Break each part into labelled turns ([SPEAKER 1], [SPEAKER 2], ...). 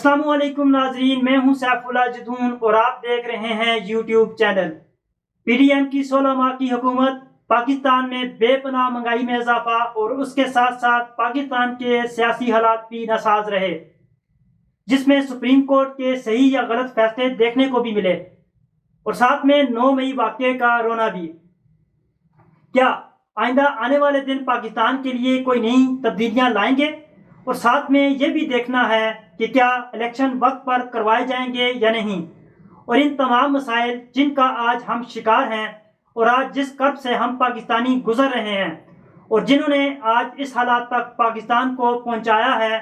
[SPEAKER 1] अस्सलाम वालेकुम नाजरीन, मैं हूं सैफुल्लाह जदून और आप देख रहे हैं यूट्यूब चैनल। पीडीएम की 16 माह की हुकूमत पाकिस्तान में बेपनाह महंगाई में इजाफा और उसके साथ साथ पाकिस्तान के सियासी हालात भी नासाज रहे, जिसमें सुप्रीम कोर्ट के सही या गलत फैसले देखने को भी मिले और साथ में 9 मई वाक़े का रोना भी। क्या आइंदा आने वाले दिन पाकिस्तान के लिए कोई नई तब्दीलियां लाएंगे? और साथ में ये भी देखना है कि क्या इलेक्शन वक्त पर करवाए जाएंगे या नहीं। और इन तमाम मसाइल जिनका आज हम शिकार हैं और आज जिस कर्ब से हम पाकिस्तानी गुजर रहे हैं और जिन्होंने आज इस हालात तक पाकिस्तान को पहुंचाया है,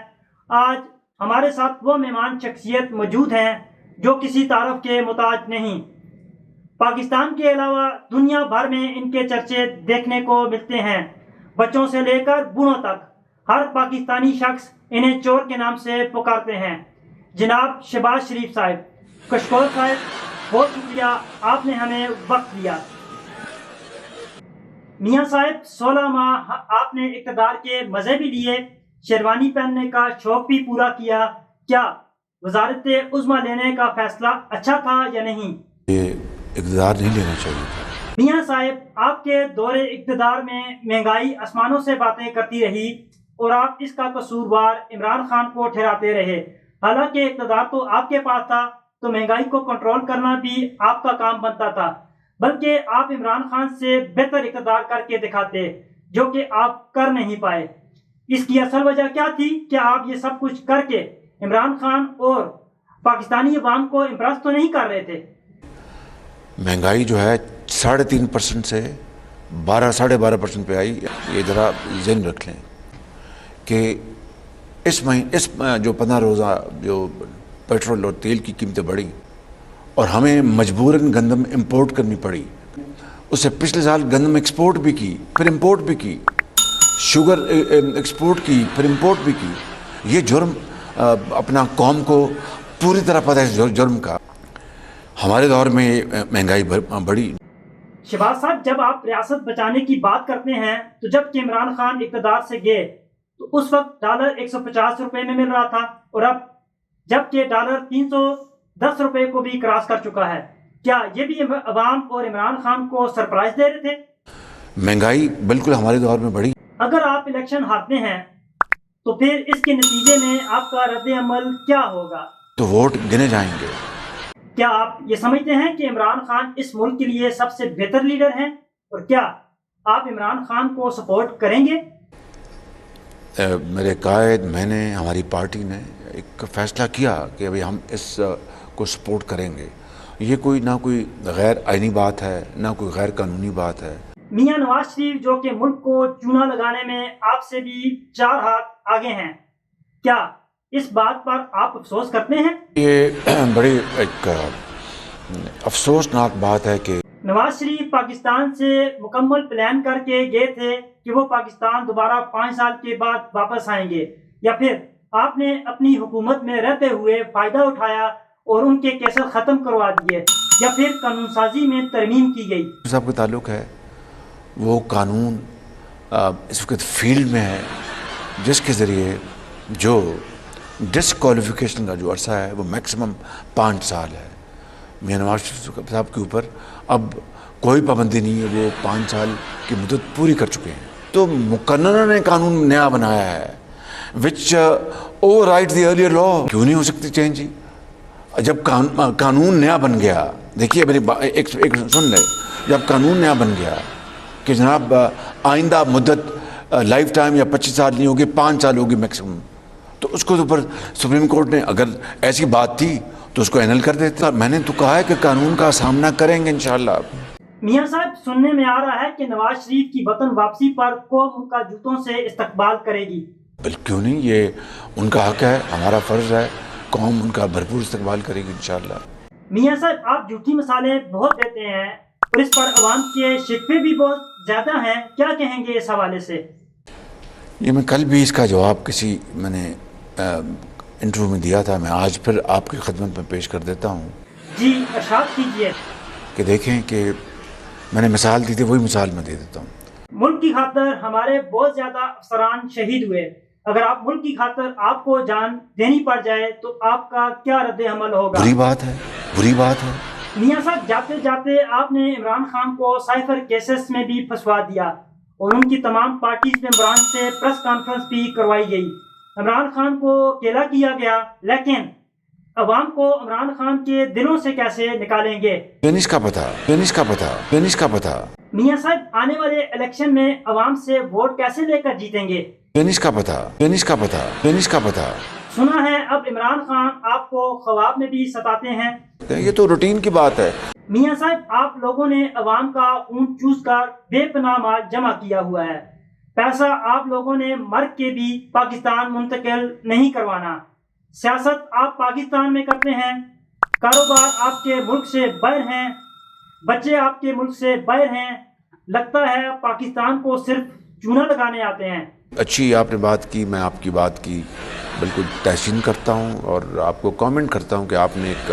[SPEAKER 1] आज हमारे साथ वो मेहमान शख्सियत मौजूद हैं जो किसी तारफ के मुताज नहीं। पाकिस्तान के अलावा दुनिया भर में इनके चर्चे देखने को मिलते हैं। बच्चों से लेकर बूढ़ों तक हर पाकिस्तानी शख्स इन्हें चोर के नाम से पुकारते हैं। जनाब शहबाज शरीफ साहब, कशकोर साहब, बहुत शुक्रिया, आपने हमें वक्त दिया। मियाँ साहब, 16 माह आपने इक़्तिदार के मज़े भी लिए, शेरवानी पहनने का शौक भी पूरा किया। क्या वज़ारत उज़्मा लेने का फैसला अच्छा था या नहीं?
[SPEAKER 2] ये इक़्तिदार नहीं लेना चाहिए था।
[SPEAKER 1] मियाँ साहब, आपके दौरे इक़्तिदार में महंगाई आसमानों से बातें करती रही और आप इसका कसूरवार इमरान खान को ठहराते रहे। हालांकि इक़्तिदार तो आपके पास था, तो महंगाई को कंट्रोल करना भी आपका काम बनता था, बल्कि आप इमरान खान से बेहतर इक़्तिदार करके दिखाते, जो कि आप कर नहीं पाए। इसकी असल वजह क्या थी? क्या आप ये सब कुछ करके इमरान खान और पाकिस्तानी अवाम को इम्प्रेस तो नहीं कर रहे थे?
[SPEAKER 2] महंगाई जो है 3.5% से 12-12.5% पे आई। ये ज़रा ज़हन रख लें कि इस जो 15 रोज़ा जो पेट्रोल और तेल की कीमतें बढ़ी और हमें मजबूरन गंदम इंपोर्ट करनी पड़ी। उससे पिछले साल गंदम एक्सपोर्ट भी की, फिर इंपोर्ट भी की, शुगर एक्सपोर्ट की, फिर इंपोर्ट भी की। ये जुर्म अपना कौम को पूरी तरह पता है जुर्म का। हमारे दौर में महंगाई बढ़ी।
[SPEAKER 1] शहबाज साहब, जब आप रियासत बचाने की बात करते हैं, तो जब कि इमरान खान इक़्तिदार से गए तो उस वक्त डॉलर 150 रुपए में मिल रहा था और अब जबकि डॉलर 310 रुपए को भी क्रॉस कर चुका है। क्या ये भी अवाम और इमरान खान को सरप्राइज दे रहे थे?
[SPEAKER 2] महंगाई बिल्कुल हमारे दौर में बढ़ी।
[SPEAKER 1] अगर आप इलेक्शन हारते हैं तो फिर इसके नतीजे में आपका रद्द अमल क्या होगा?
[SPEAKER 2] तो वोट गिने जाएंगे।
[SPEAKER 1] क्या आप ये समझते हैं कि इमरान खान इस मुल्क के लिए सबसे बेहतर लीडर हैं? और क्या आप इमरान खान को सपोर्ट करेंगे?
[SPEAKER 2] मेरे कायद, मैंने, हमारी पार्टी ने एक फ़ैसला किया कि अभी हम इस को सपोर्ट करेंगे। ये कोई ना कोई गैर आइनी बात है, ना कोई गैर कानूनी बात है।
[SPEAKER 1] मियाँ नवाज शरीफ, जो कि मुल्क को चूना लगाने में आपसे भी 4 हाथ आगे हैं, क्या इस बात पर आप अफसोस करते हैं?
[SPEAKER 2] ये बड़ी एक अफसोसनाक बात है कि
[SPEAKER 1] नवाज शरीफ पाकिस्तान से मुकम्मल प्लान करके गए थे कि वो पाकिस्तान दोबारा 5 साल के बाद वापस आएंगे, या फिर आपने अपनी हुकूमत में रहते हुए फ़ायदा उठाया और उनके केसेस ख़त्म करवा दिए, या फिर कानून साजी में तरमीम की गई?
[SPEAKER 2] साहब का ताल्लुक है, वो कानून इस वक्त फील्ड में है, जिसके ज़रिए जो डिसक्वालिफिकेशन का जो अरसा है वो मैक्सिमम 5 साल है। मियाँ नवाज शरीफ साहब के ऊपर अब कोई पाबंदी नहीं है, वो 5 साल की मुद्दत पूरी कर चुके हैं। तो मुकन्नन ने कानून नया बनाया है विच over right the earlier law. क्यों नहीं हो सकती चेंज जी? जब कानून नया बन गया, देखिए मेरी एक सुन ले, जब कानून नया बन गया कि जनाब आइंदा मुद्दत लाइफ टाइम या 25 साल नहीं होगी, 5 साल होगी मैक्सिमम, तो उसको ऊपर सुप्रीम कोर्ट ने अगर ऐसी बात थी तो उसको एनल कर देता। मैंने तो कहा है कि कानून का सामना करेंगे इंशाल्लाह।
[SPEAKER 1] मियाँ साहब, सुनने में आ रहा है कि नवाज शरीफ की वतन वापसी पर कौम उनका जूतों से इस्तकबाल करेगी।
[SPEAKER 2] क्यों नहीं, ये उनका हक है, हमारा फ़र्ज है, कौम उनका भरपूर इस्तकबाल करेगी इंशाल्लाह।
[SPEAKER 1] मियाँ साहब, आप झूठी मिसालें बहुत देते हैं और इस पर अवाम के शिकवे भी बहुत ज़्यादा हैं, क्या कहेंगे इस हवाले से?
[SPEAKER 2] ये मैं कल भी इसका जवाब मैंने इंटरव्यू में दिया था, मैं आज फिर आपकी खिदमत में पेश कर देता हूँ।
[SPEAKER 1] जी, इरशाद कीजिए।
[SPEAKER 2] कि देखें कि मैंने मिसाल दी थी, वही मिसाल मैं दे देता हूँ।
[SPEAKER 1] मुल्क की खातिर हमारे बहुत ज़्यादा अफसरान शहीद हुए, اگر آپ ملک کی خاطر آپ کو جان دینی پڑ جائے تو آپ کا کیا رد عمل ہوگا؟
[SPEAKER 2] بری بات ہے، بری بات ہے۔
[SPEAKER 1] میاں صاحب جاتے جاتے آپ نے عمران خان کو سائفر کیسز میں بھی پھنسوا دیا اور ان کی تمام پارٹیز ممبران سے پریس کانفرنس بھی کروائی گئی۔ عمران خان کو اکیلا کیا گیا، لیکن عوام کو عمران خان کے دلوں سے کیسے نکالیں گے؟
[SPEAKER 2] فینش کا پتہ، فینش کا پتہ، فینش کا پتہ،
[SPEAKER 1] میاں صاحب آنے والے الیکشن میں عوام سے ووٹ کیسے لے کر جیتیں گے؟
[SPEAKER 2] فینش کا پتہ، فینش کا پتہ، فینش کا پتہ۔
[SPEAKER 1] سنا ہے اب عمران خان آپ کو خواب میں بھی ستاتے ہیں۔
[SPEAKER 2] یہ تو روٹین کی بات ہے۔
[SPEAKER 1] میاں صاحب آپ لوگوں نے عوام کا خون چوس کر بے پناہ مال جمع کیا ہوا ہے، پیسہ آپ لوگوں نے مر کے بھی پاکستان منتقل نہیں کروانا۔ سیاست آپ پاکستان میں کرتے ہیں، کاروبار آپ کے ملک سے باہر ہیں، بچے آپ کے ملک سے باہر ہیں، لگتا ہے پاکستان کو صرف چونا لگانے آتے ہیں۔
[SPEAKER 2] اچھی آپ نے بات کی، میں آپ کی بات کی بالکل تحسین کرتا ہوں اور آپ کو کامنٹ کرتا ہوں کہ آپ نے ایک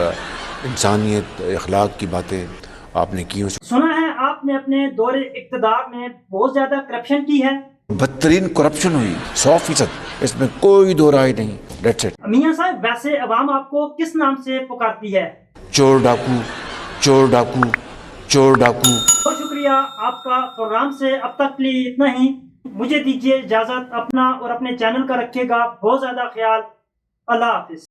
[SPEAKER 2] انسانیت، اخلاق کی باتیں آپ نے کی۔
[SPEAKER 1] سنا ہے آپ نے اپنے دور اقتدار میں بہت زیادہ کرپشن کی ہے۔
[SPEAKER 2] بدترین کرپشن ہوئی 100%، اس میں کوئی دو رائے نہیں۔ That's it۔
[SPEAKER 1] میاں صاحب ویسے عوام آپ کو کس نام سے پکارتی ہے؟
[SPEAKER 2] چور ڈاکو، چور ڈاکو، چور ڈاکو۔
[SPEAKER 1] بہت شکریہ آپ کا پروگرام سے اب تک کے لیے اتنا ہی۔ مجھے دیجیے اجازت، اپنا اور اپنے چینل کا رکھیے گا بہت زیادہ خیال۔ اللہ حافظ۔